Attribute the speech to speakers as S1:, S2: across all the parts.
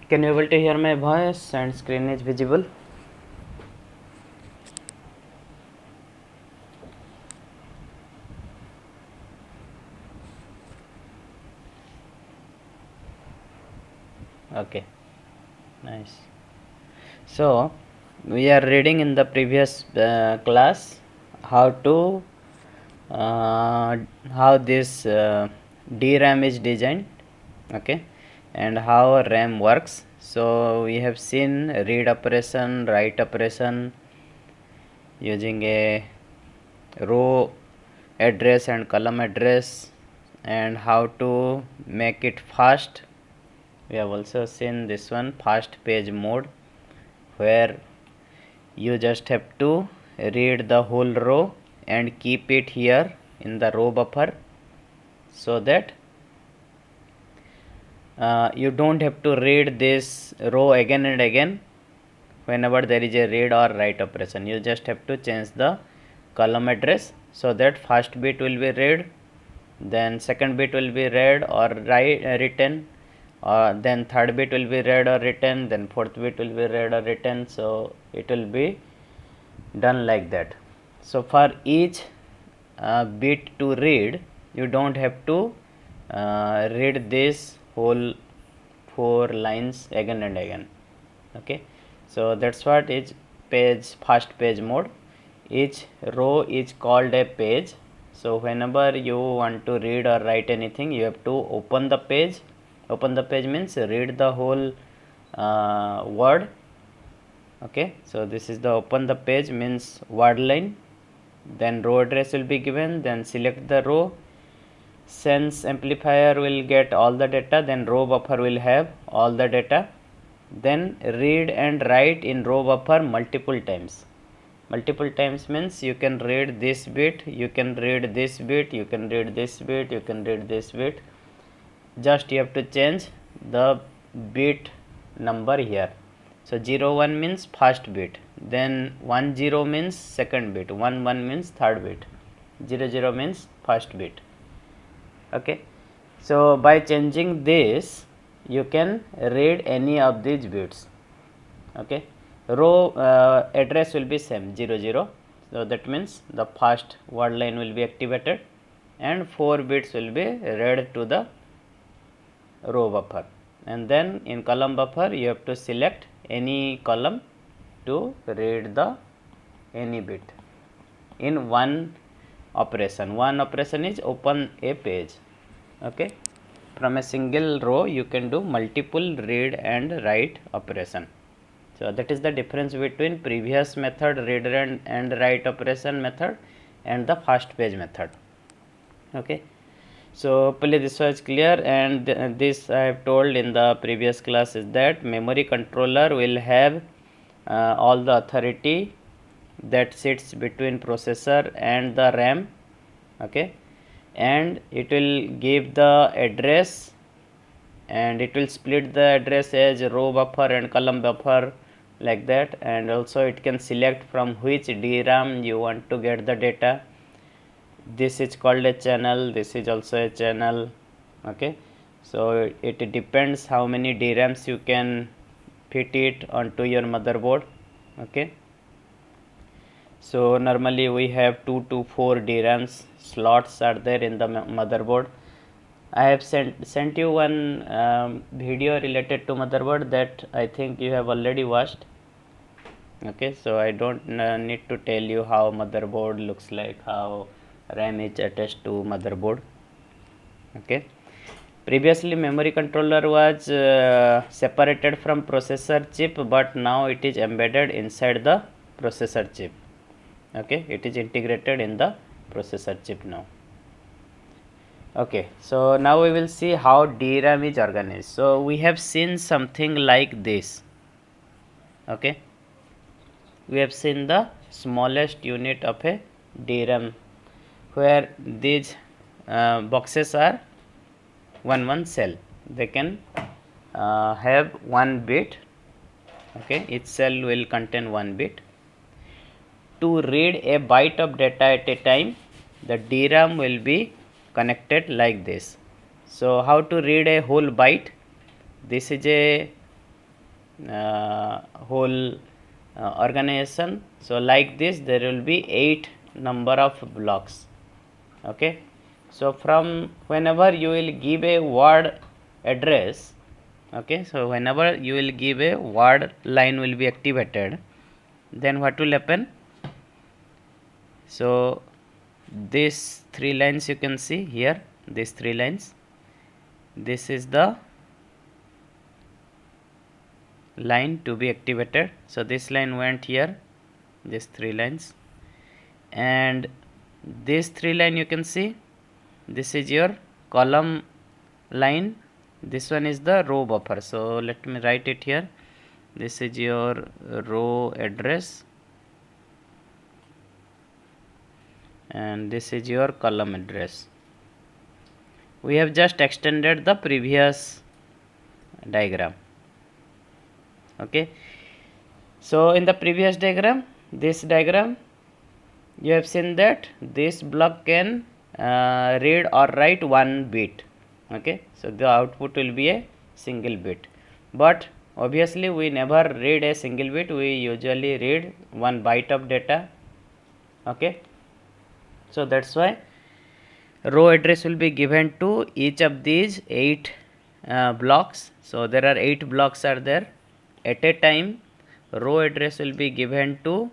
S1: Can you able to hear my voice and screen is visible? Okay, nice. So we are reading in the previous class how to how this DRAM is designed, okay, and how RAM works. So we have seen read operation, write operation using a row address and column address, and how to make it fast. We have also seen this one, fast page mode, where you just have to read the whole row and keep it here in the row buffer, so that you don't have to read this row again and again whenever there is a read or write operation. You just have to change the column address, so that first bit will be read, then second bit will be read or written, then third bit will be read or written, then fourth bit will be read or written. So it will be done like that. So for each bit to read, you don't have to read this whole 4 lines again and again. Okay, so that's what is fast page mode. Each row is called a page. So whenever you want to read or write anything, you have to open the page. Open the page means read the whole word. Okay, so this is the open the page means word line. Then row address will be given, then select the row. Sense amplifier will get all the data, then row buffer will have all the data. Then read and write in row buffer multiple times. Multiple times means you can read this bit, you can read this bit, you can read this bit, you can read this bit. Just you have to change the bit number here. So 0 1 means first bit, then 1 0 means second bit, 1 1 means third bit, 0 0 means first bit. Okay, so by changing this you can read any of these bits. Okay, row address will be same 0 0, so that means the first word line will be activated and 4 bits will be read to the row buffer. And then in column buffer you have to select any column to read the any bit in one operation. One operation is open a page. Okay, from a single row you can do multiple read and write operation. So that is the difference between previous method, read and write operation method, and the fast page method. Okay, so hopefully this was clear, and this I have told in the previous class is that memory controller will have all the authority that sits between processor and the RAM. Okay, and it will give the address, and it will split the address as row buffer and column buffer like that, and also it can select from which DRAM you want to get the data. This is called a channel, this is also a channel. Okay, so it depends how many DRAMs you can fit it onto your motherboard. Okay, so normally we have 2 to 4 DRAMs slots are there in the motherboard. I have sent you one video related to motherboard that I think you have already watched. Okay, so I don't need to tell you how motherboard looks like, how RAM is attached to motherboard. Okay, previously memory controller was separated from processor chip, but now it is embedded inside the processor chip. Okay, it is integrated in the processor chip now. Okay, so now we will see how DRAM is organized. So we have seen something like this. Okay, we have seen the smallest unit of a DRAM, where these boxes are one cell. They can have 1 bit. Okay, each cell will contain 1 bit. To read a byte of data at a time, the DRAM will be connected like this. So how to read a whole byte? This is a whole organization. So like this there will be 8 number of blocks. Okay, so from whenever you will give a word address, okay, so whenever you will give a word line will be activated, then what will happen? So these 3 lines you can see here, these 3 lines, this is the line to be activated. So this line went here, these 3 lines, and this 3 line you can see, this is your column line, this one is the row buffer. So let me write it here, this is your row address and this is your column address. We have just extended the previous diagram. Okay, so in the previous diagram, this diagram, you have seen that this block can read or write 1 bit. Okay, so the output will be a single bit, but obviously we never read a single bit, we usually read 1 byte of data. Okay, so that's why row address will be given to each of these 8 blocks. So there are 8 blocks are there. At a time row address will be given to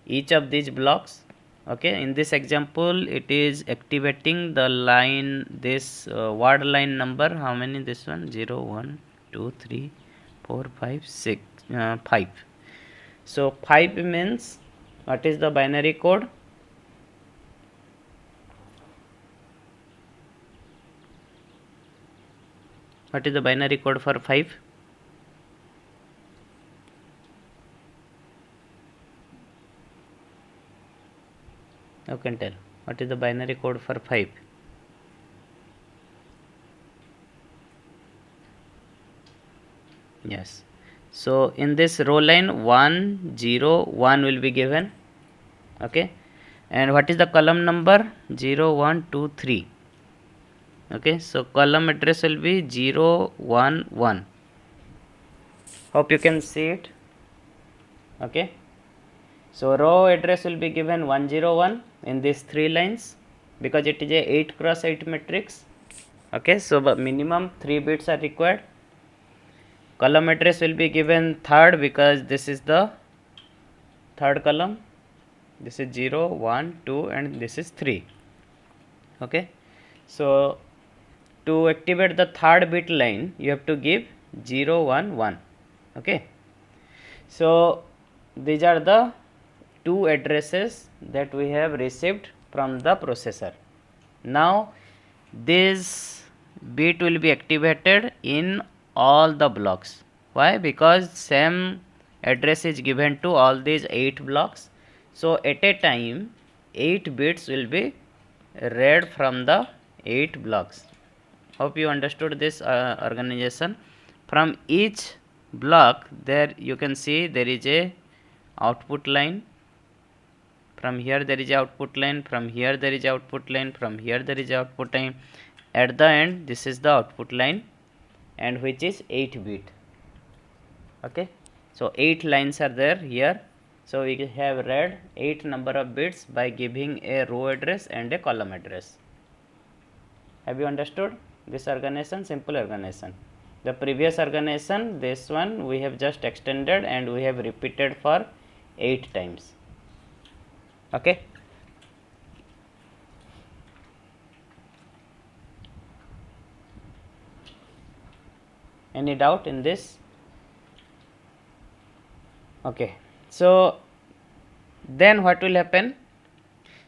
S1: each of these blocks. Okay, in this example it is activating the line, this word line number, how many, this one, 0 1 2 3 4 5 6 5. So 5 means what is the binary code? What is the binary code for 5? You can tell. What is the binary code for 5? Yes. So in this row line 1 0 1 will be given. Okay. And what is the column number? 0 1 2 3. Okay. So column address will be 0 1 1. Hope you can see it. Okay. So row address will be given 101 in these 3 lines because it is a 8 cross 8 matrix. Okay, so minimum 3 bits are required. Column address will be given third because this is the third column. This is 0, 1, 2 and this is 3. Okay, so to activate the third bit line you have to give 0, 1, 1. Okay, so these are the 2 addresses that we have received from the processor. Now this bit will be activated in all the blocks. Why? Because same address is given to all these 8 blocks. So at a time 8 bits will be read from the 8 blocks. Hope you understood this organization. From each block there you can see there is a output line. From here there is output line, from here there is output line, from here there is output line. At the end this is the output line and which is 8 bit. Okay, so 8 lines are there here. So we have read 8 number of bits by giving a row address and a column address. Have you understood this organization? Simple organization. The previous organization, this one we have just extended and we have repeated for 8 times. Okay. Any doubt in this? Okay, so then what will happen?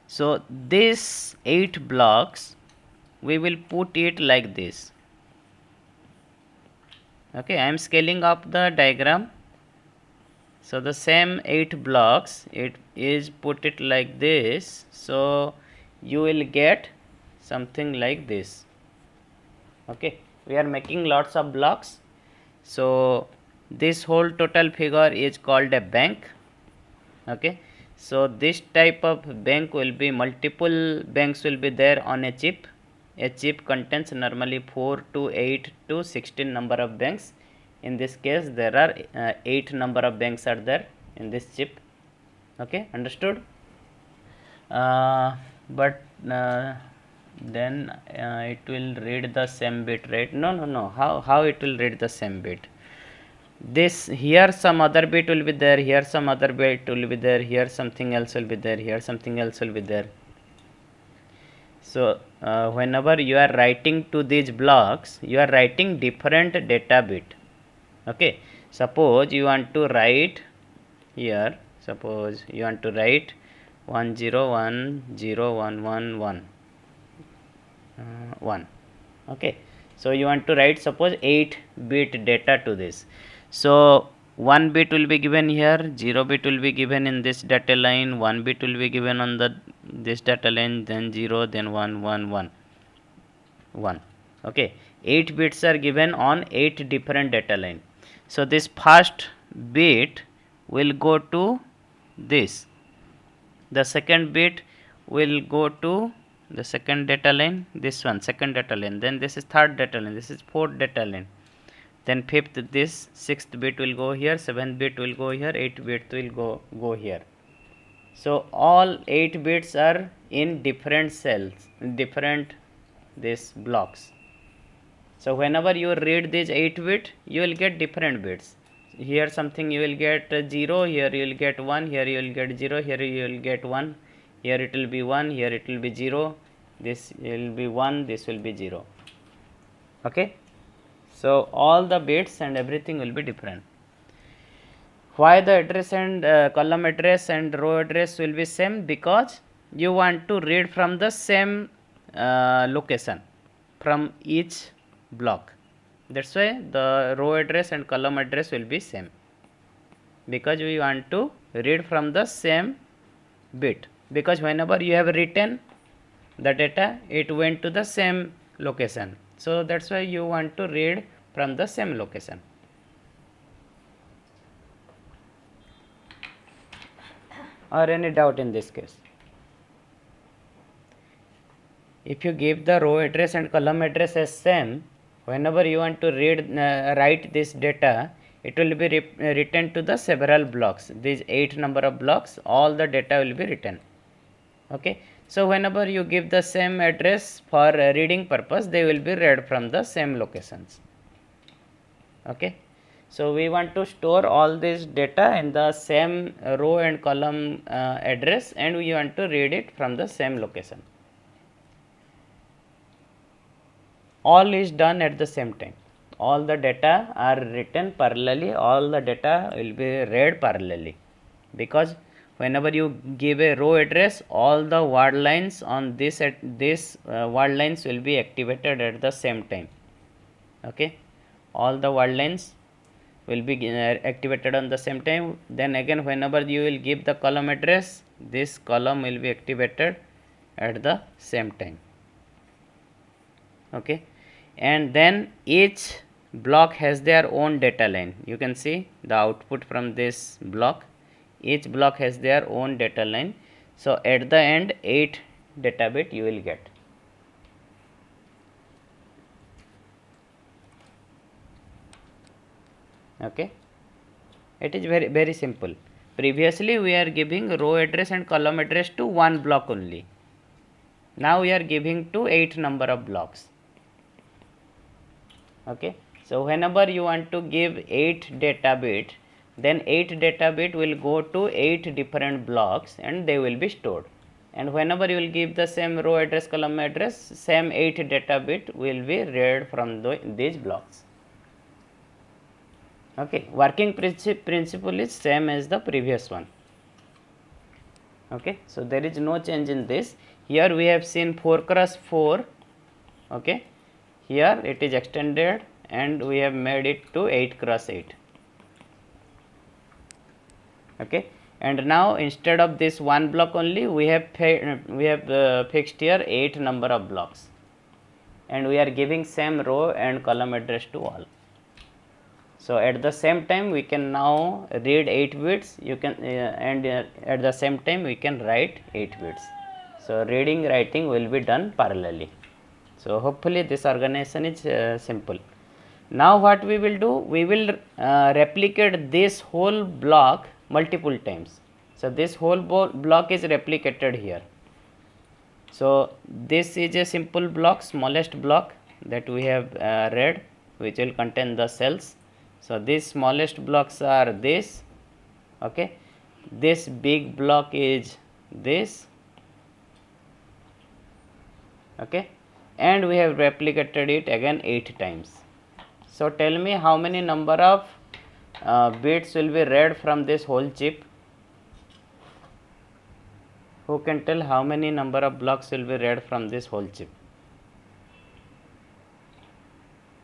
S1: So these 8 blocks we will put it like this. Okay, I am scaling up the diagram. So the same 8 blocks, it is put it like this. So you will get something like this. Okay, we are making lots of blocks. So this whole total figure is called a bank. Okay, so this type of bank will be, multiple banks will be there on a chip. A chip contains normally 4 to 8 to 16 number of banks. In this case there are 8 number of banks are there in this chip. Okay, understood? But then it will read the same bit, right? No, how it will read the same bit? This here some other bit will be there, here some other bit will be there, here something else will be there, here something else will be there. So whenever you are writing to these blocks, you are writing different data bit. Okay, suppose you want to write here, suppose you want to write 1010111 1. Okay, so you want to write suppose 8 bit data to this. So 1 bit will be given here, 0 bit will be given in this data line, 1 bit will be given on the this data line, then 0, then 1 1 1 1. Okay, 8 bits are given on 8 different data line. So this first bit will go to this, the second bit will go to the second data line, this one second data line, then this is third data line, this is fourth data line, then fifth, this sixth bit will go here, seventh bit will go here, 8 bit will go here. So all 8 bits are in different cells, different these blocks. So whenever you read this 8 bit, you will get different bits. Here something you will get 0, here you will get 1, here you will get 0, here you will get 1, here it will be 1, here it will be 0, this will be 1, this will be 0. Okay, so all the bits and everything will be different. Why the address and column address and row address will be same? Because you want to read from the same location from each block. That's why the row address and column address will be same, because we want to read from the same bit, because whenever you have written the data, it went to the same location. So that's why you want to read from the same location. Or any doubt in this case? If you give the row address and column address as same, whenever you want to write this data, it will be written to the several blocks. These 8 number of blocks, all the data will be written. Okay, so whenever you give the same address for reading purpose, they will be read from the same locations. Okay, so we want to store all this data in the same row and column address, and we want to read it from the same location. All is done at the same time. All the data are written parallelly, all the data will be read parallelly, because whenever you give a row address, all the word lines on this word lines will be activated at the same time. Okay, all the word lines will be activated on the same time. Then again, whenever you will give the column address, this column will be activated at the same time. Okay, and then each block has their own data line. You can see the output from this block. Each block has their own data line. So at the end, 8 data bit you will get. Okay, it is very simple. Previously we are giving row address and column address to one block only. Now we are giving to 8 number of blocks. Okay, so whenever you want to give 8 data bit, then 8 data bit will go to 8 different blocks and they will be stored. And whenever you will give the same row address, column address, same 8 data bit will be read from these blocks. Okay, working principle is same as the previous one. Okay, so there is no change in this. Here we have seen 4 cross 4. Okay, here it is extended and we have made it to 8 cross 8. Okay, and now instead of this one block only, we have fixed here 8 number of blocks, and we are giving same row and column address to all. So at the same time we can now read 8 bits, you can at the same time we can write 8 bits. So reading, writing will be done parallelly. So hopefully this organization is simple. Now what we will do, we will replicate this whole block multiple times. So this whole block is replicated here. So this is a simple block, smallest block that we have read, which will contain the cells. So these smallest blocks are this, okay. This big block is this, okay, and we have replicated it again 8 times. So tell me how many number of bits will be read from this whole chip. Who can tell how many number of blocks will be read from this whole chip?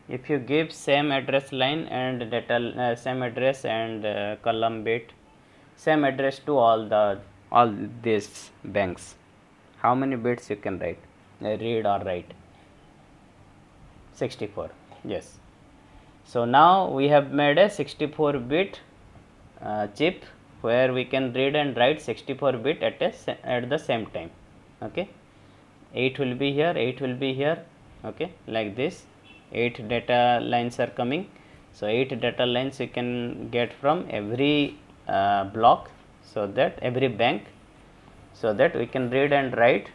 S1: If you give same address line and data, same address and column bit, same address to all these banks, how many bits you can write, read or write? 64. Yes. So now we have made a 64 bit chip where we can read and write 64 bit at the same time, okay. 8 will be here, 8 will be here, okay, like this. 8 data lines are coming. So 8 data lines you can get from every block, so that every bank, so that we can read and write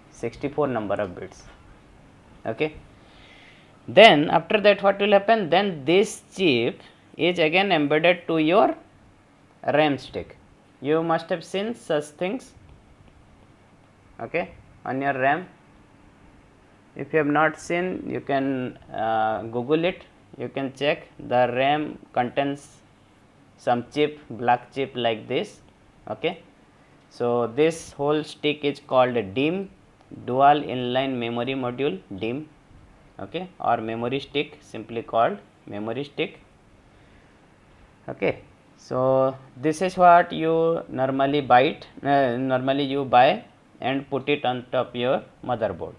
S1: 64 number of bits, okay. Then after that what will happen, then this chip is again embedded to your RAM stick. You must have seen such things, okay, on your RAM. If you have not seen, you can Google it, you can check. The RAM contains some chip, black chip like this, okay. So this whole stick is called a DIMM, dual inline memory module, DIMM, okay, or memory stick, simply called memory stick, okay. So this is what you normally buy and put it on top your motherboard.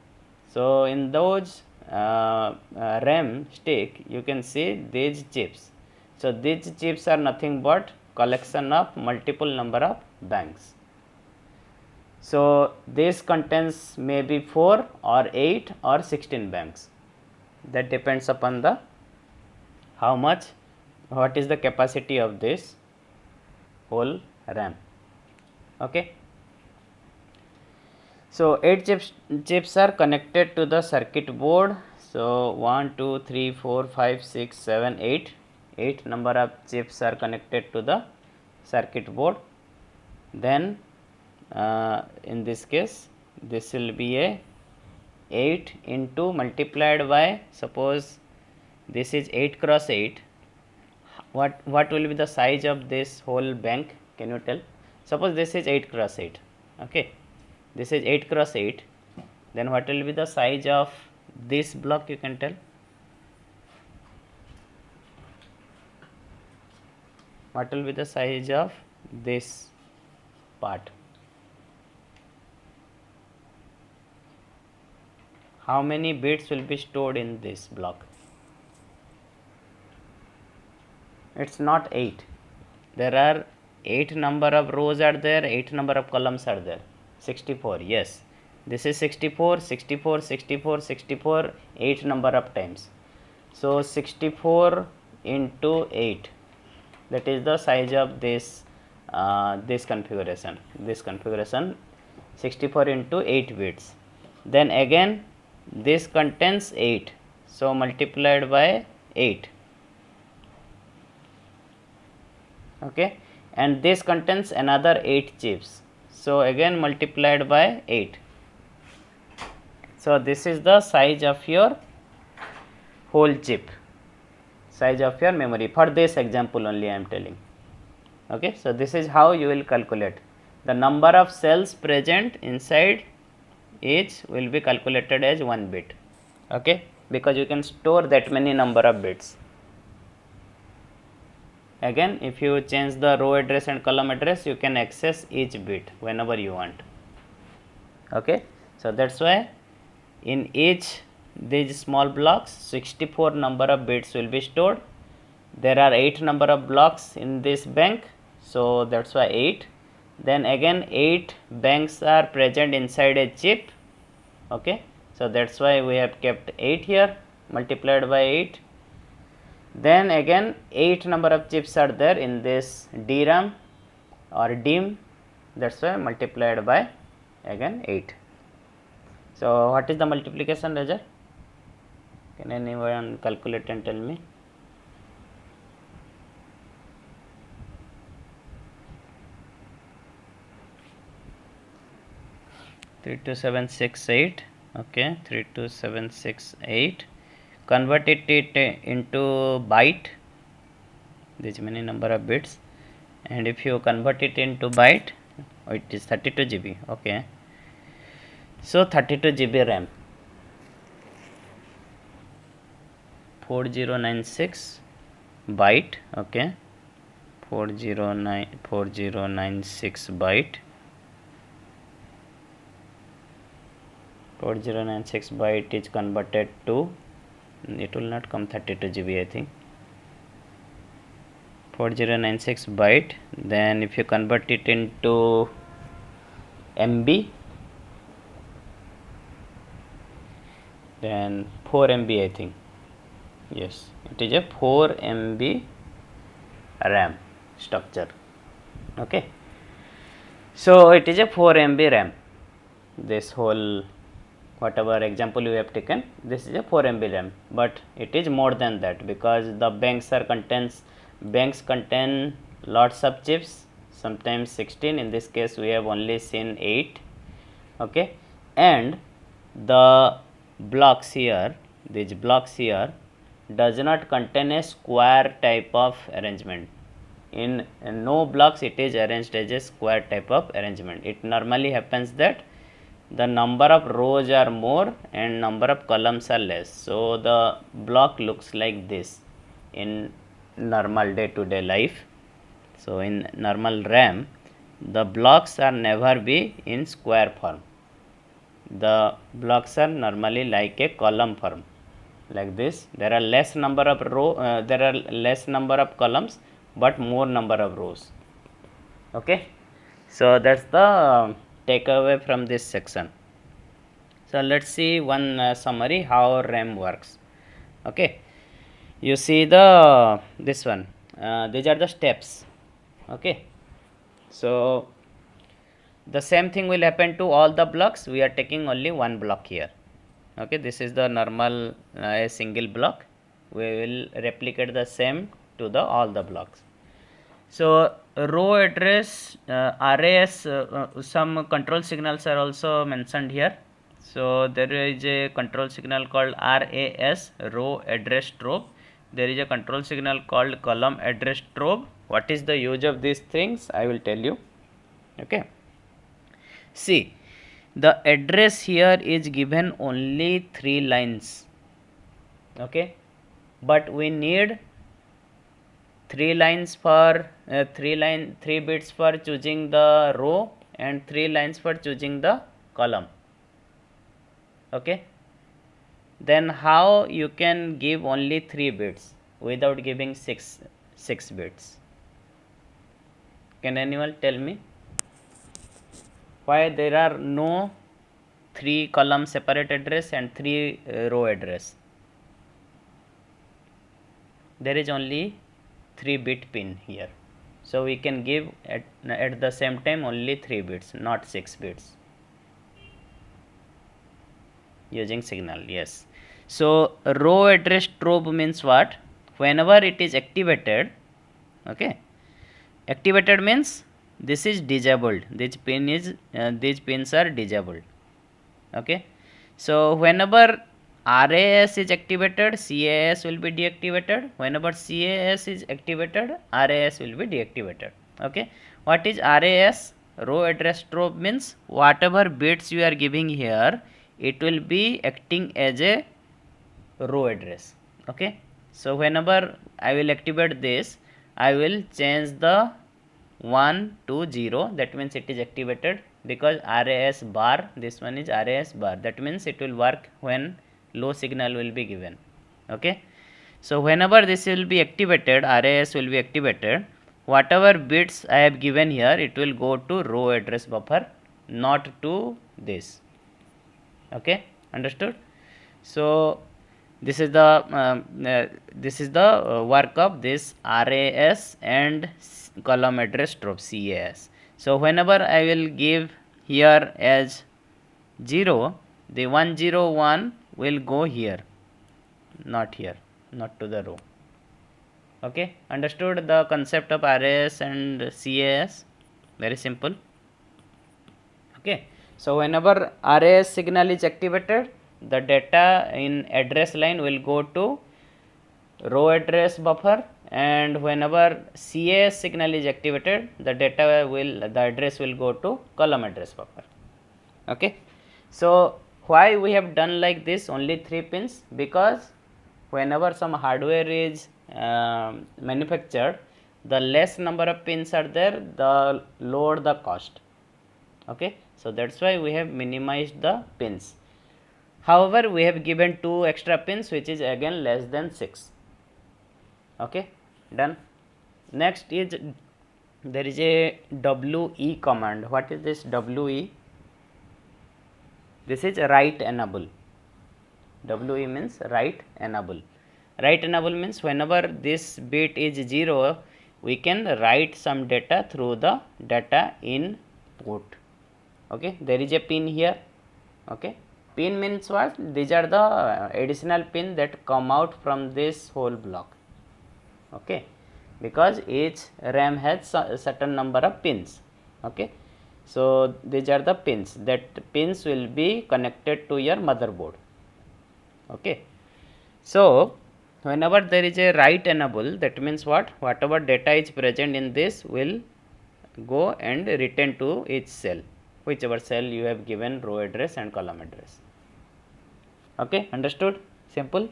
S1: So in those RAM stick you can see these chips. So these chips are nothing but collection of multiple number of banks. So this contains maybe 4 or 8 or 16 banks. That depends upon the what is the capacity of this whole RAM, okay. So 8 chips are connected to the circuit board. So 1, 2, 3, 4, 5, 6, 7, 8. 8 number of chips are connected to the circuit board. Then in this case, this will be a 8 into multiplied by, suppose this is 8 cross 8. What will be the size of this whole bank? Can you tell? Suppose this is 8 cross 8, okay. This is 8 cross 8. Then what will be the size of this block? You can tell. What will be the size of this part? How many bits will be stored in this block? It's not 8. There are 8 number of rows are there, 8 number of columns are there. 64, yes. This is 64, 64, 64, 64, 8 number of times. So 64 into 8. That is the size of this this configuration. 64 into 8 bits. Then again this contains 8. So multiplied by 8. Okay, and this contains another 8 chips. So again multiplied by 8. So this is the size of your whole chip, size of your memory. For this example only I am telling. Okay, so this is how you will calculate. The number of cells present inside each will be calculated as 1 bit. Okay, because you can store that many number of bits. Again, if you change the row address and column address, you can access each bit whenever you want. Okay, so that's why in each these small blocks 64 number of bits will be stored. There are 8 number of blocks in this bank, so that's why 8. Then again 8 banks are present inside a chip. Okay, so that's why we have kept 8 here, multiplied by 8. Then again 8 number of chips are there in this DRAM or DIMM, that's why multiplied by again 8. So what is the multiplication result? Can anyone calculate and tell me? Three two seven six eight. Okay, 32768. Convert it into byte. This many number of bits, and if you convert it into byte, it is 32 GB. Okay, so 32 GB RAM. 4096 byte. Okay, 4096 byte. 4096 byte is converted to, it will not come 32 GB, I think. 4096 byte, then if you convert it into MB, then 4 MB, I think. Yes, it is a 4 MB RAM structure. Okay, so it is a 4 MB RAM. This whole whatever example you have taken, this is a 4 MB RAM, but it is more than that because the banks contain lots of chips, sometimes 16. In this case we have only seen 8. Okay, and the blocks here, these blocks here does not contain a square type of arrangement. In no blocks it is arranged as a square type of arrangement. It normally happens that the number of rows are more and number of columns are less, so the block looks like this in normal day-to-day life. So in normal RAM, the blocks are never be in square form. The blocks are normally like a column form, like this. There are less number of there are less number of columns but more number of rows. Okay, so that's the takeaway from this section. So let's see one summary how RAM works. Okay, you see the this one, these are the steps. Okay, so the same thing will happen to all the blocks. We are taking only one block here. Okay, this is the normal a single block. We will replicate the same to the all the blocks. So row address, RAS, some control signals are also mentioned here. So there is a control signal called RAS, row address strobe. There is a control signal called column address strobe. What is the use of these things? I will tell you. Okay. See, the address here is given only 3 lines. Okay, but we need 3 lines for 3 bits for choosing the row and 3 lines for choosing the column. Okay, then how you can give only 3 bits without giving 6 bits? Can anyone tell me why there are no 3 column separate address and 3 row address? There is only 3 bit pin here, so we can give at the same time only 3 bits, not 6 bits, using signal. Yes, so row address strobe means what? Whenever it is activated, okay, activated means this is disabled, this pin is these pins are disabled. Okay, so whenever RAS is activated, CAS will be deactivated. Whenever CAS is activated, RAS will be deactivated. Okay, what is RAS? Row address strobe means whatever bits you are giving here, it will be acting as a row address. Okay, so whenever I will activate this, I will change the 1 to 0, that means it is activated, because RAS bar, this one is RAS bar, that means it will work when low signal will be given. Okay, so whenever this will be activated, RAS will be activated, whatever bits I have given here, it will go to row address buffer, not to this. Okay, understood? So this is the work of this RAS and column address strobe CAS. So whenever I will give here as 0, the 101 will go here, not here, not to the row. Okay, understood the concept of RAS and CAS? Very simple. Okay, so whenever RAS signal is activated, the data in address line will go to row address buffer, and whenever CAS signal is activated, the address will go to column address buffer. Okay, so why we have done like this, only 3 pins? Because whenever some hardware is manufactured, the less number of pins are there, the lower the cost. Okay, so that's why we have minimized the pins. However, we have given 2 extra pins, which is again less than 6. Okay, done. Next is there is a WE command. What is this WE? This is write enable. WE means write enable. Write enable means whenever this bit is 0, we can write some data through the data input. Okay, there is a pin here. Okay, pin means what? These are the additional pin that come out from this whole block. Okay, because each RAM has a certain number of pins. Okay, so these are the pins. That pins will be connected to your motherboard. Okay, so whenever there is a write enable, that means what? Whatever data is present in this will go and return to each cell, whichever cell you have given row address and column address. Okay, understood? Simple.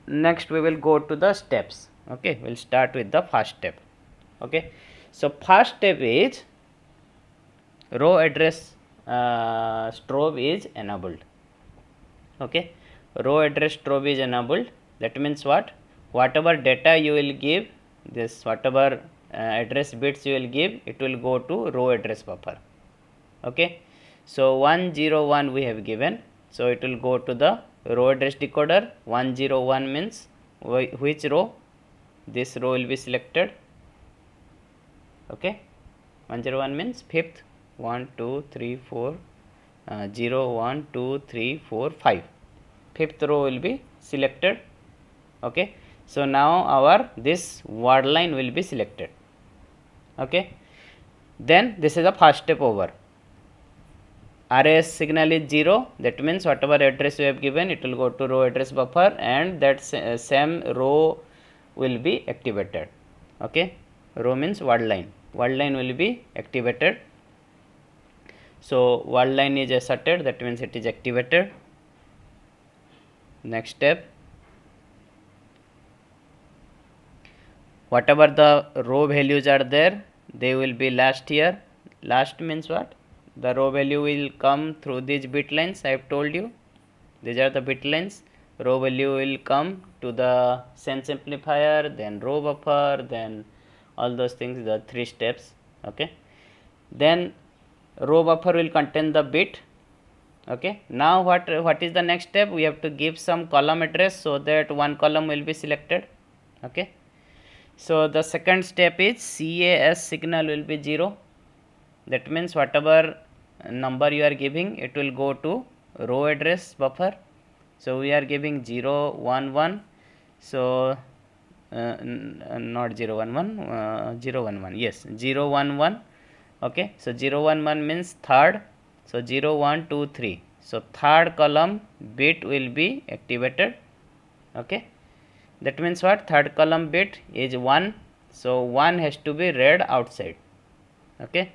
S1: Next we will go to the steps. Okay, we'll start with the first step. Okay, so first step is row address strobe is enabled. Okay, row address strobe is enabled. That means what? Whatever data you will give, this whatever address bits you will give, it will go to row address buffer. Okay, so 101 we have given, so it will go to the row address decoder. 101 means which row? This row will be selected. Okay, 101 means 5th. 1 2 3 4 0 1 2 3 4 5. 5th row will be selected. Okay, so now our this word line will be selected. Okay, then this is the first step over. RAS signal is 0, that means whatever address you have given, it will go to row address buffer, and that same row will be activated. Okay, row means word line. Word line will be activated. So word line is asserted, that means it is activated. Next step, whatever the row values are there, they will be last here. Last means what? The row value will come through these bit lines. I have told you, these are the bit lines. Row value will come to the sense amplifier, then row buffer, then all those things, the 3 steps. Okay, then row buffer will contain the bit. Okay, now what is the next step? We have to give some column address so that one column will be selected. Okay, so the second step is CAS signal will be 0. That means whatever number you are giving, it will go to row address buffer. So we are giving 0 1 1. So not 0 1 1, 0 1 1, yes, 0 1 1. Okay, so 0 1 1 means third. So 0 1 2 3. So third column bit will be activated. Okay, that means what? Third column bit is 1. So 1 has to be read outside. Okay,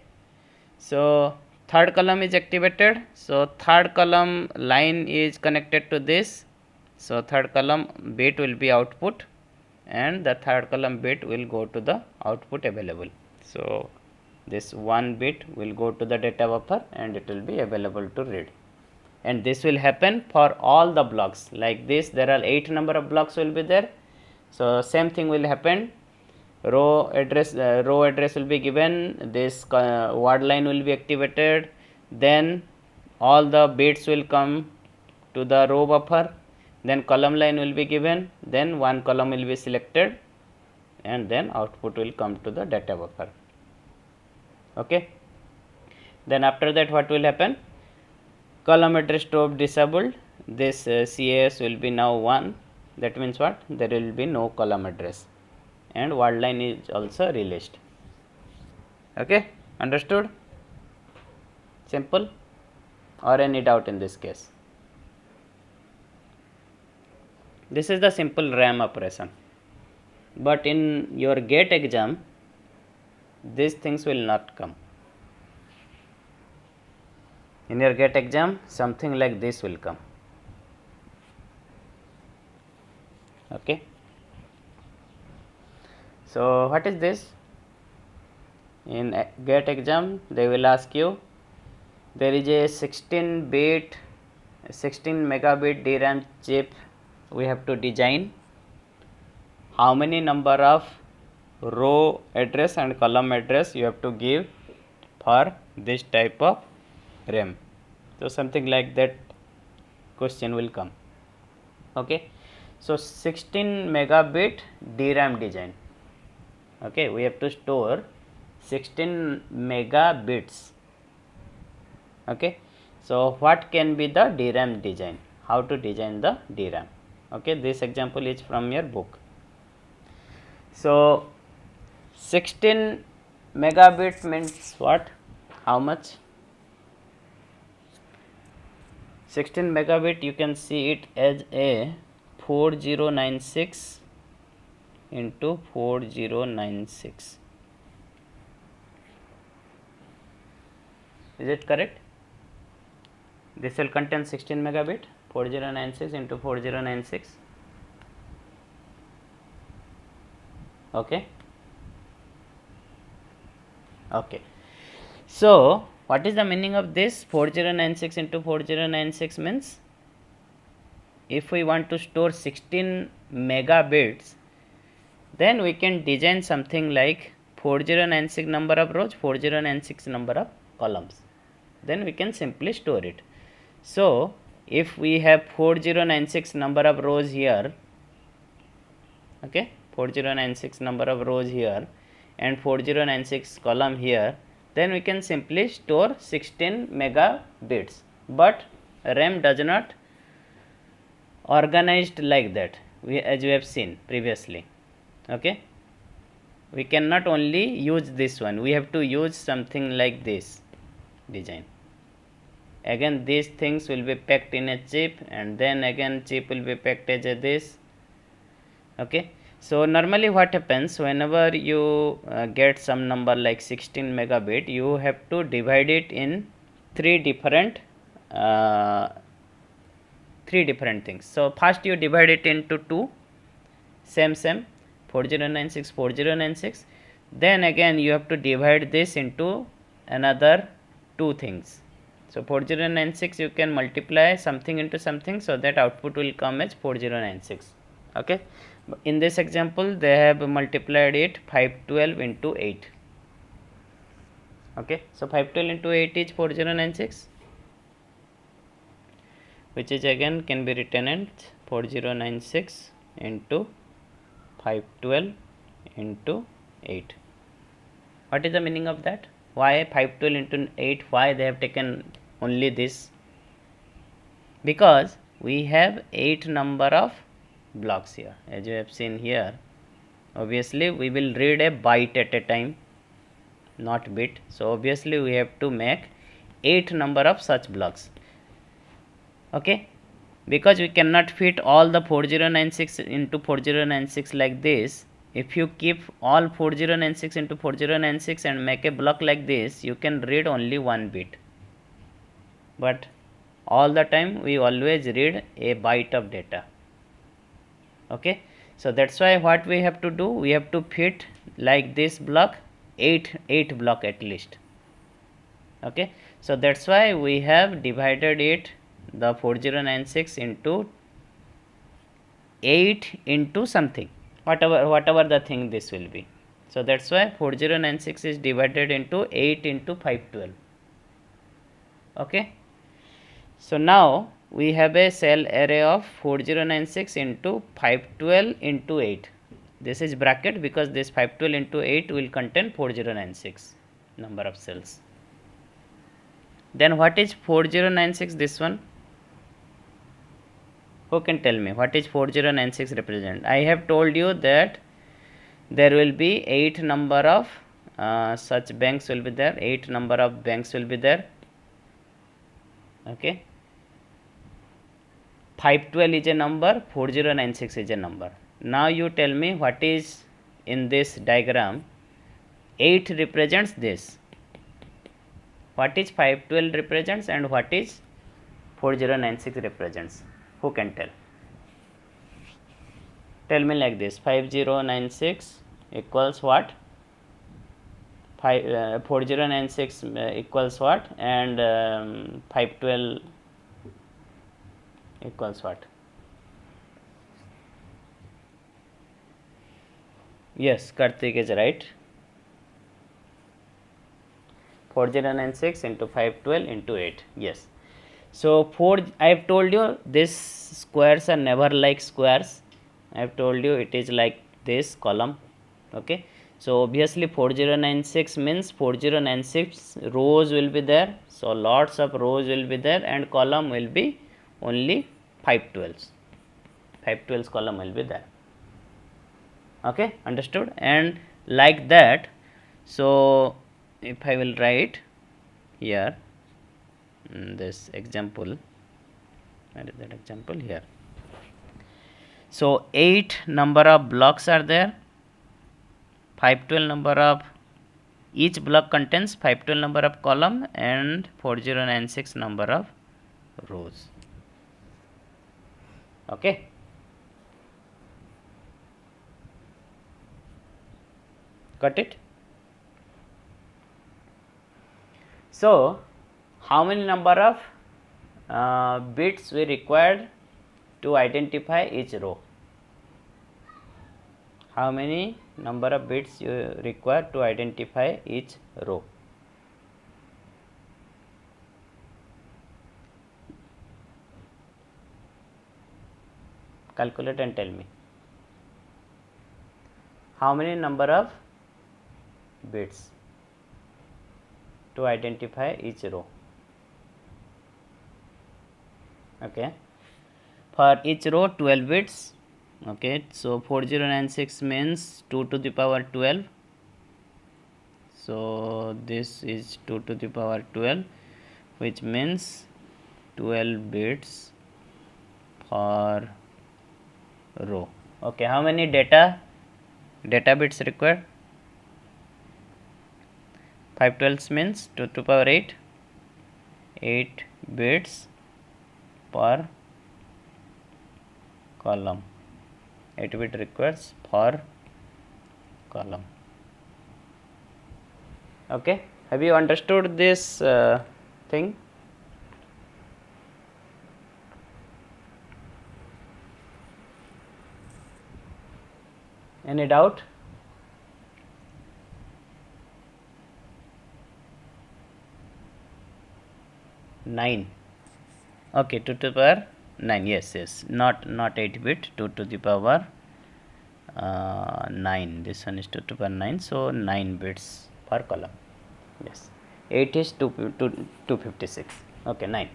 S1: so third column is activated. So third column line is connected to this. So third column bit will be output, and the third column bit will go to the output available. So this 1 bit will go to the data buffer and it will be available to read. And this will happen for all the blocks. Like this, there are 8 number of blocks will be there. So same thing will happen. Row address will be given. This word line will be activated. Then all the bits will come to the row buffer. then column line will be given, then one column will be selected, and then output will come to the data buffer. Okay. Then after that what will happen? Column address stop disabled, this CAS will be now 1, that means what? There will be no column address, and word line is also released. Okay, understood? Simple, or any doubt in this case? This is the simple RAM operation, but in your GATE exam these things will not come. In your GATE exam something like this will come. Okay, so what is this? In GATE exam they will ask you, there is a 16 megabit DRAM chip we have to design. How many number of row address and column address you have to give for this type of RAM? So something like that question will come. Okay, so 16 megabit DRAM design. Okay, we have to store 16 megabits. Okay, so what can be the DRAM design? How to design the DRAM? Okay, this example is from your book. So 16 megabit means what? How much? 16 megabit, you can see it as a 4096 into 4096. Is it correct? This will contain 16 megabit, 4096 into 4096. Okay. Okay. So what is the meaning of this? 4096 into 4096 means, if we want to store 16 megabits, then we can design something like 4096 number of rows, 4096 number of columns. Then we can simply store it. So if we have 4096 number of rows here, okay, 4096 number of rows here and 4096 column here, then we can simply store 16 megabits. But RAM does not organized like that, as we have seen previously. Okay, we cannot only use this one, we have to use something like this design. Again these things will be packed in a chip, and then again chip will be packed as a this. Okay, so normally what happens, whenever you get some number like 16 megabit, you have to divide it in three different things. So first you divide it into two, same 4096 4096, then again you have to divide this into another two things. So 4096 you can multiply something into something, so that output will come as 4096. Okay, in this example they have multiplied it 512 into 8. Okay, so 512 into 8 is 4096, which is again can be written as 4096 into 512 into 8. What is the meaning of that? Why 512 into 8? Why they have taken only this? Because we have 8 number of blocks here, as you have seen here. Obviously we will read a byte at a time, not bit. So obviously we have to make 8 number of such blocks. Okay, because we cannot fit all the 4096 into 4096 like this. If you keep all 4096 into 4096 and make a block like this, you can read only one bit, but all the time we always read a byte of data. Okay, so that's why what we have to do, we have to fit like this block 8 block at least. Okay, so that's why we have divided it, the 4096 into 8 into something, whatever the thing this will be. So that's why 4096 is divided into 8 into 512. Okay, so now we have a cell array of 4096 into 512 into 8. This is bracket because this 512 into 8 will contain 4096 number of cells. Then what is 4096, this one? Who can tell me what is 4096 represent? I have told you that there will be 8 number of such banks will be there, 8 number of banks will be there. Okay, 512 is a number, 4096 is a number. Now you tell me what is in this diagram. 8 represents this. What is 512 represents and what is 4096 represents? Who can tell? Tell me like this. 5096 equals what? 4096 equals what? And 512 equals what? Yes, Karthik is right. 4096 into 512 into 8. Yes. So I have told you this squares are never like squares. I have told you it is like this column. Okay. So obviously 4096 means 4096 rows will be there. So lots of rows will be there and column will be only 512s. 512s column will be there. Okay, understood? And like that, so if I will write here this example, where is that example? Here. So 8 number of blocks are there, 512 number of each block contains 512 number of column and 4096 number of rows. Okay. Got it? So how many number of bits we required to identify each row? How many number of bits you require to identify each row? Calculate and tell me. How many number of bits to identify each row? Okay, for each row 12 bits. Okay, so 4096 means 2 to the power 12. So this is 2 to the power 12, which means 12 bits per row. Okay, how many data bits required? 512 means 2 to power 8 bits per column. 8 bit requires per column. Okay, have you understood this thing? Any doubt? Nine. Okay, 2 to the power 9. Yes, not 8 bit, 2 to the power 9. This one is 2 to the power 9, so 9 bits per column. Yes, 8 is 256. Okay, 9.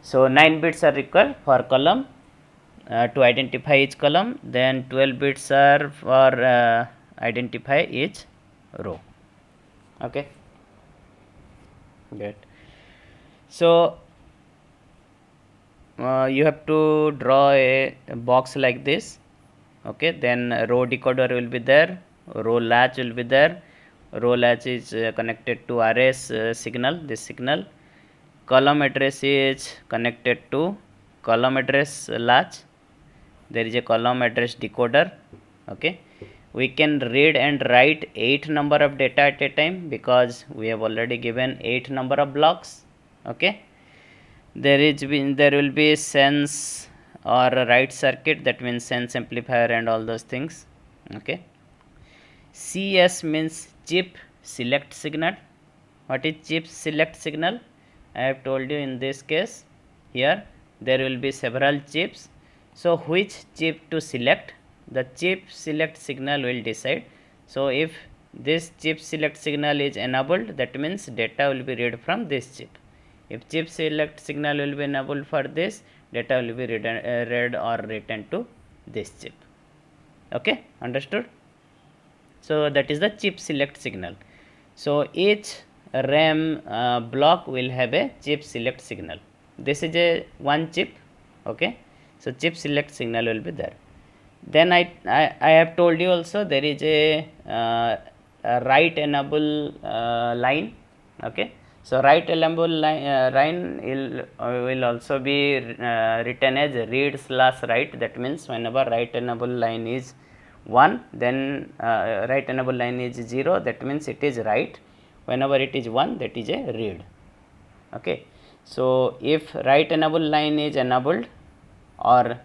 S1: So 9 bits are required for column to identify each column. Then 12 bits are for identify each row. Okay, good. So you have to draw a box like this. Okay, then row decoder will be there, row latch will be there. Row latch is connected to RS signal, this signal. Column address is connected to column address latch. There is a column address decoder. Okay, we can read and write 8 number of data at a time because we have already given 8 number of blocks. Okay, there will be sense or a write circuit, that means sense amplifier and all those things. Okay, CS means chip select signal. What is chip select signal? I have told you in this case here there will be several chips. So which chip to select? The chip select signal will decide. So if this chip select signal is enabled, that means data will be read from this chip. If chip select signal will be enabled for this, data will be read or written to this chip. Okay, understood? So that is the chip select signal. So each RAM block will have a chip select signal. This is a one chip. Okay, so chip select signal will be there. Then I have told you also there is a write enable line. Okay, so write enable line will also be written as read/write. That means whenever write enable line is 1, then write enable line is 0, that means it is write. Whenever it is 1, that is a read. Okay, so if write enable line is enabled or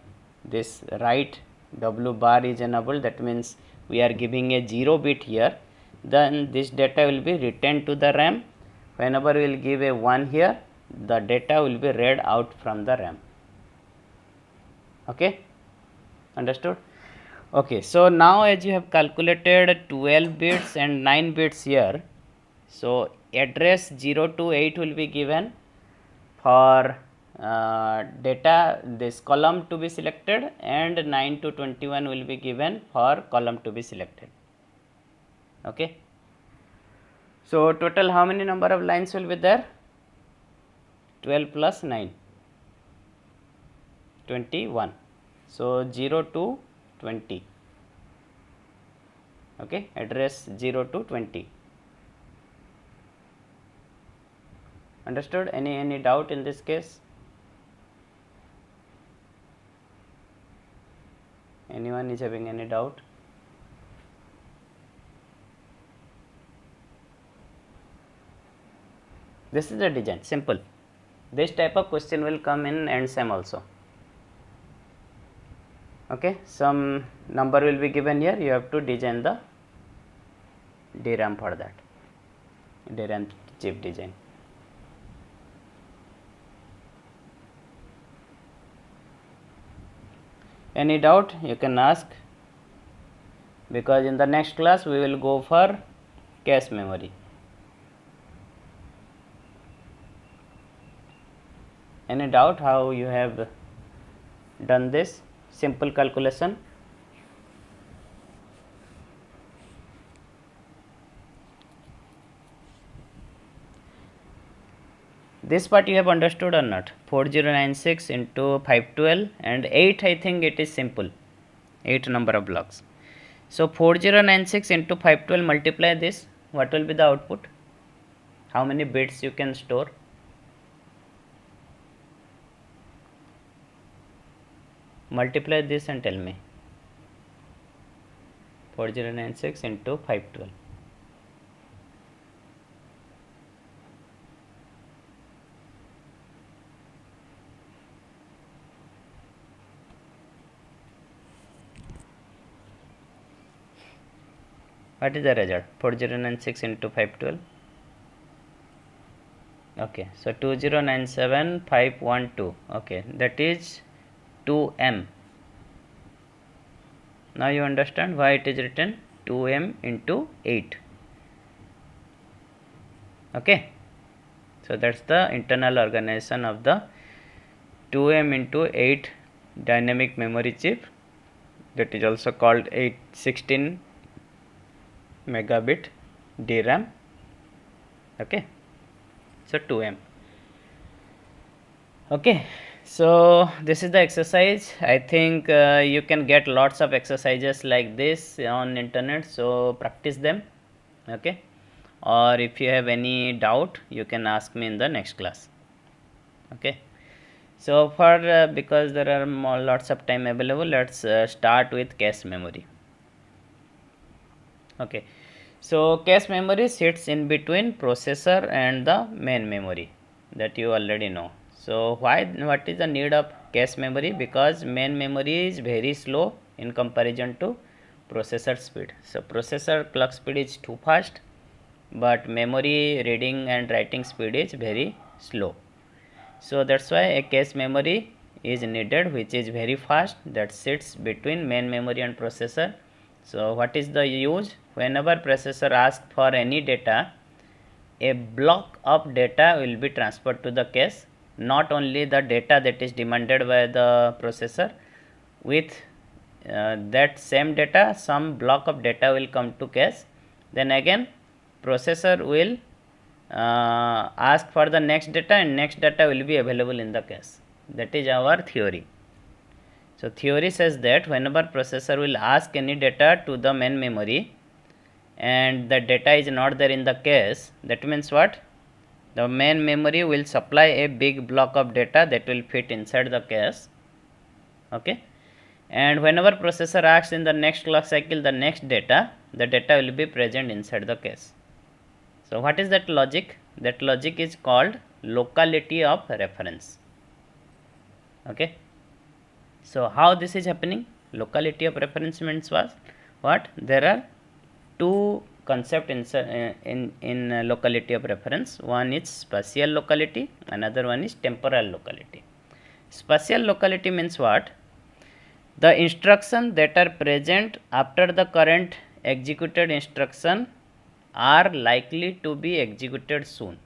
S1: this write w bar is enabled, that means we are giving a 0 bit here, then this data will be written to the RAM. Whenever we will give a 1 here, the data will be read out from the RAM. Okay, understood? Okay, so now as you have calculated 12 bits and 9 bits here, so address 0 to 8 will be given for data, this column to be selected, and 9 to 21 will be given for column to be selected. Okay, so total how many number of lines will be there? 12 plus 9, 21. So 0 to 20. Okay, address 0 to 20. Understood? Any doubt in this case? Anyone is having any doubt? This is the design, simple. This type of question will come in end sem also. Okay, some number will be given here, you have to design the DRAM for that, DRAM chip design. Any doubt you can ask, because in the next class we will go for cache memory. Any doubt how you have done this simple calculation? This part you have understood or not? 4096 into 512 and 8, I think it is simple, 8 number of blocks. So 4096 into 512, multiply this, what will be the output? How many bits you can store? Multiply this and tell me. 4096 into 512. What is the result? 4096 into 512. Okay, so 2097512. Okay, that is 2m. Now you understand why it is written 2m into 8. Okay, so that's the internal organization of the 2m into 8 dynamic memory chip, that is also called 816 megabit DRAM. Okay, so 2m. Okay, so this is the exercise. I think you can get lots of exercises like this on internet, so practice them. Okay, or if you have any doubt you can ask me in the next class. Okay, so for because there are lots of time available, let's start with cache memory. Okay, so cache memory sits in between processor and the main memory, that you already know. So what is the need of cache memory? Because main memory is very slow in comparison to processor speed. So processor clock speed is too fast, but memory reading and writing speed is very slow. So that's why a cache memory is needed, which is very fast, that sits between main memory and processor. So what is the use? Whenever processor asks for any data, a block of data will be transferred to the cache, not only the data that is demanded by the processor, with that same data some block of data will come to cache, then again processor will ask for the next data, and next data will be available in the cache. That is our theory. So theory says that whenever processor will ask any data to the main memory and the data is not there in the cache, that means what? The main memory will supply a big block of data that will fit inside the cache. Okay, and whenever processor asks in the next clock cycle the next data, the data will be present inside the cache. So what is that logic? That logic is called locality of reference. Okay, so how this is happening? Locality of reference means what? There are two concepts in locality of reference. One is spatial locality, another one is temporal locality. Spatial locality means what? The instructions that are present after the current executed instruction are likely to be executed soon.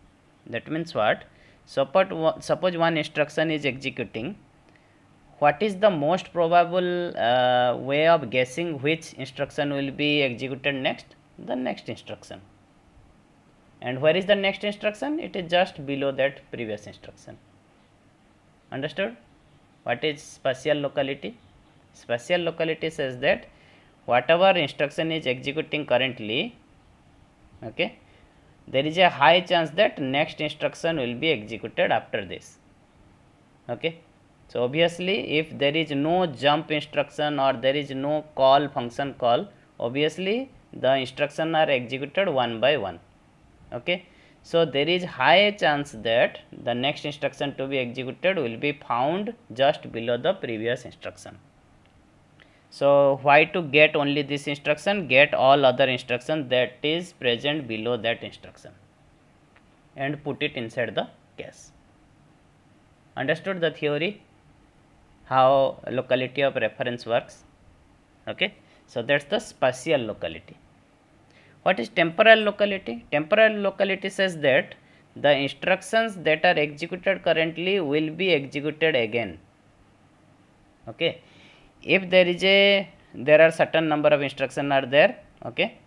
S1: That means what? Suppose one instruction is executing. What is the most probable way of guessing which instruction will be executed next? The next instruction. And where is the next instruction? It is just below that previous instruction. Understood? What is spatial locality? Spatial locality says that whatever instruction is executing currently, okay, there is a high chance that next instruction will be executed after this. Okay, so obviously if there is no jump instruction or there is no call function call, obviously the instructions are executed one by one. Okay, so there is high chance that the next instruction to be executed will be found just below the previous instruction. So why to get only this instruction? Get all other instructions that is present below that instruction and put it inside the cache. Understood the theory? How locality of reference works? Okay, so that's the spatial locality. What is temporal locality? Temporal locality says that the instructions that are executed currently will be executed again. Okay, if there are certain number of instructions are there, okay,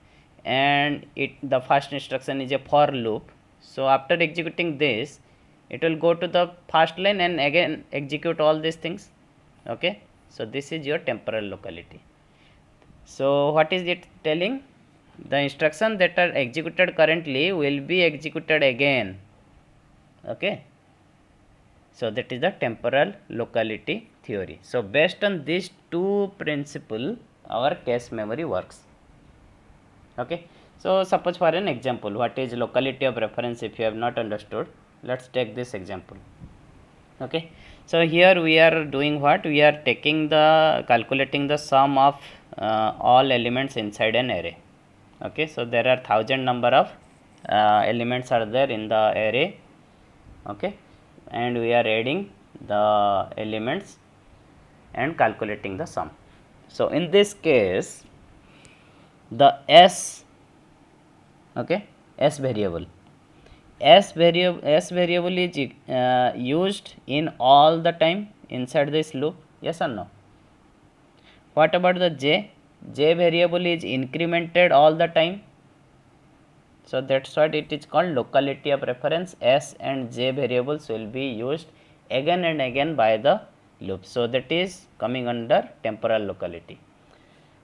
S1: and the first instruction is a for loop. So after executing this, it will go to the first line and again execute all these things. Okay, so this is your temporal locality. So what is it telling? The instructions that are executed currently will be executed again. Okay, so that is the temporal locality theory. So based on these two principles, our cache memory works. Okay, so suppose for an example, what is locality of reference? If you have not understood, let's take this example. Okay, so here we are doing what? We are calculating the sum of all elements inside an array. Okay, so there are 1000 number of elements are there in the array. Okay, and we are adding the elements and calculating the sum. So in this case, the s, okay, s variable is used in all the time inside this loop, yes or no? What about the j variable is incremented all the time. So that's what it is called locality of reference. S and j variables will be used again and again by the loop. So that is coming under temporal locality.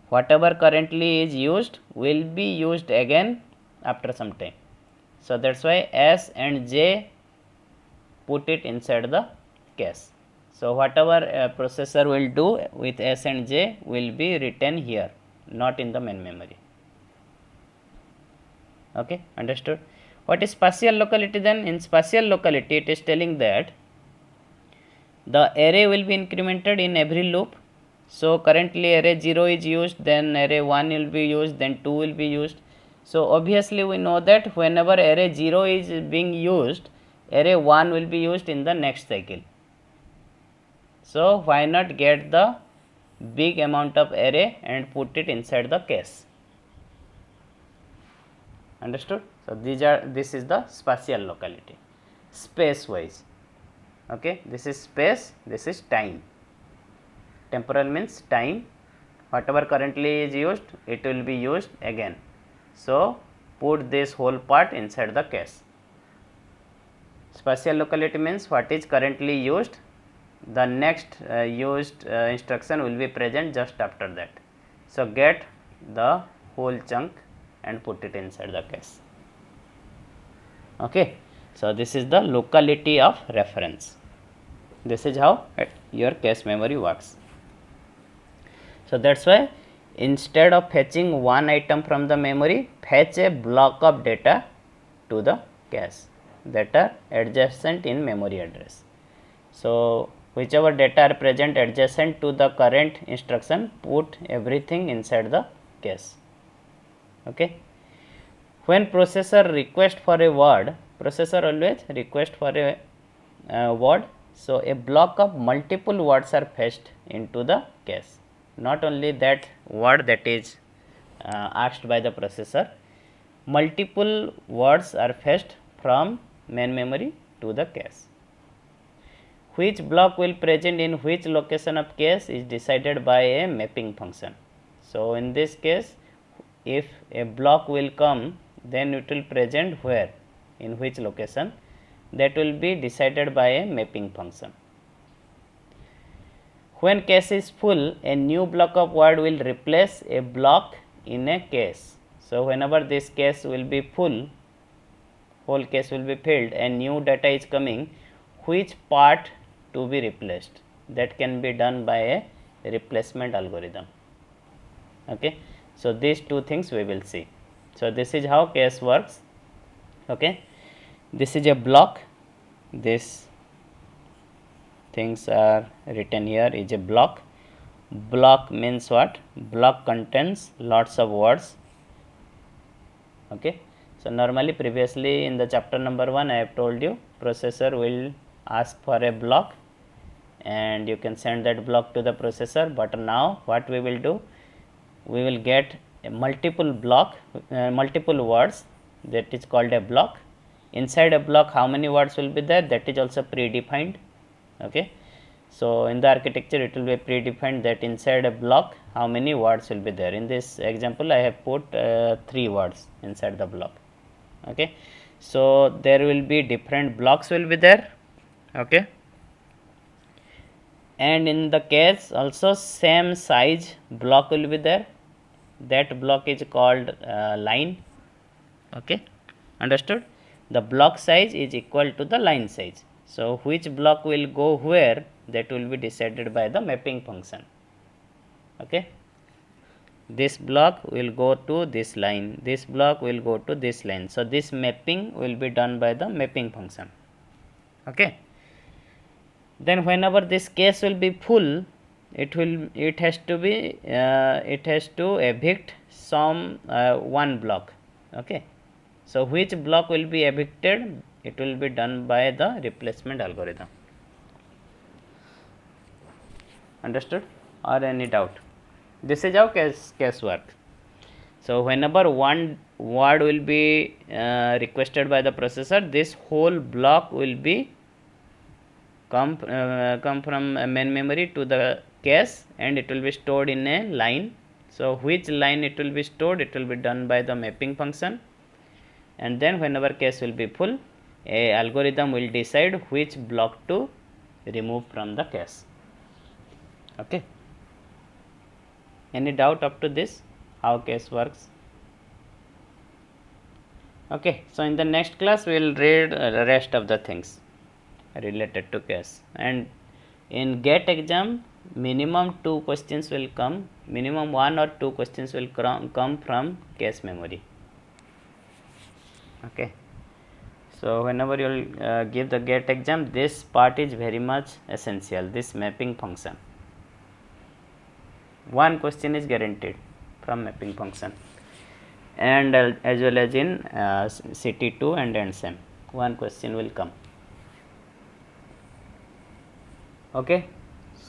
S1: Whatever currently is used will be used again after some time. So that's why S and J put it inside the cache. So whatever processor will do with S and J will be written here, not in the main memory. Okay, understood? What is spatial locality then? In spatial locality, it is telling that the array will be incremented in every loop. So currently array 0 is used, then array 1 will be used, then 2 will be used. So obviously we know that whenever array 0 is being used, array 1 will be used in the next cycle. So why not get the big amount of array and put it inside the cache? Understood? So this is the spatial locality, space wise. Okay, this is space, this is time. Temporal means time, whatever currently is used, it will be used again. So put this whole part inside the cache. Spatial locality means what is currently used, the next used instruction will be present just after that. So get the whole chunk and put it inside the cache. Okay, so this is the locality of reference. This is how your cache memory works. So that's why instead of fetching one item from the memory, fetch a block of data to the cache that are adjacent in memory address. So whichever data are present adjacent to the current instruction, put everything inside the cache. Okay. When processor request for a word, processor always request for a word. So a block of multiple words are fetched into the cache. Not only that word that is asked by the processor, multiple words are fetched from main memory to the cache. Which block will present in which location of cache is decided by a mapping function. So in this case, if a block will come, then it will present where, in which location, that will be decided by a mapping function. When cache is full, a new block of word will replace a block in a cache. So whenever this cache will be full, whole cache will be filled and new data is coming, which part to be replaced, that can be done by a replacement algorithm. Okay, so these two things we will see. So this is how cache works. Okay, this is a block, this things are written here is a block. Block means what? Block contains lots of words. Okay, so normally previously in the chapter number 1 I have told you processor will ask for a block and you can send that block to the processor, but now what we will do, we will get a multiple block, multiple words, that is called a block. Inside a block how many words will be there, that is also predefined. Okay, so in the architecture it will be predefined that inside a block how many words will be there. In this example I have put 3 words inside the block. Okay, so there will be different blocks will be there. Okay, and in the cache also same size block will be there, that block is called line. Okay, understood? The block size is equal to the line size. So which block will go where, that will be decided by the mapping function. Okay, this block will go to this line, this block will go to this line. So this mapping will be done by the mapping function. Okay, then whenever this cache will be full, it has to evict some one block. Okay, so which block will be evicted, it will be done by the replacement algorithm. Understood or any doubt? This is how cache works. So whenever one word will be requested by the processor, this whole block will be come from main memory to the cache and it will be stored in a line. So which line it will be stored, it will be done by the mapping function, and then whenever cache will be full, a algorithm will decide which block to remove from the cache. Okay, any doubt up to this, how cache works? Okay, so in the next class we will read the rest of the things related to cache. And in GATE exam minimum 2 questions will come, minimum 1 or 2 questions will come from cache memory. Okay, so whenever you will give the GATE exam, this part is very much essential, this mapping function. One question is guaranteed from mapping function, and as well as in CT2 and ENSEM, one question will come. Okay,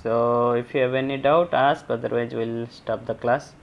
S1: So if you have any doubt, ask, otherwise we'll stop the class.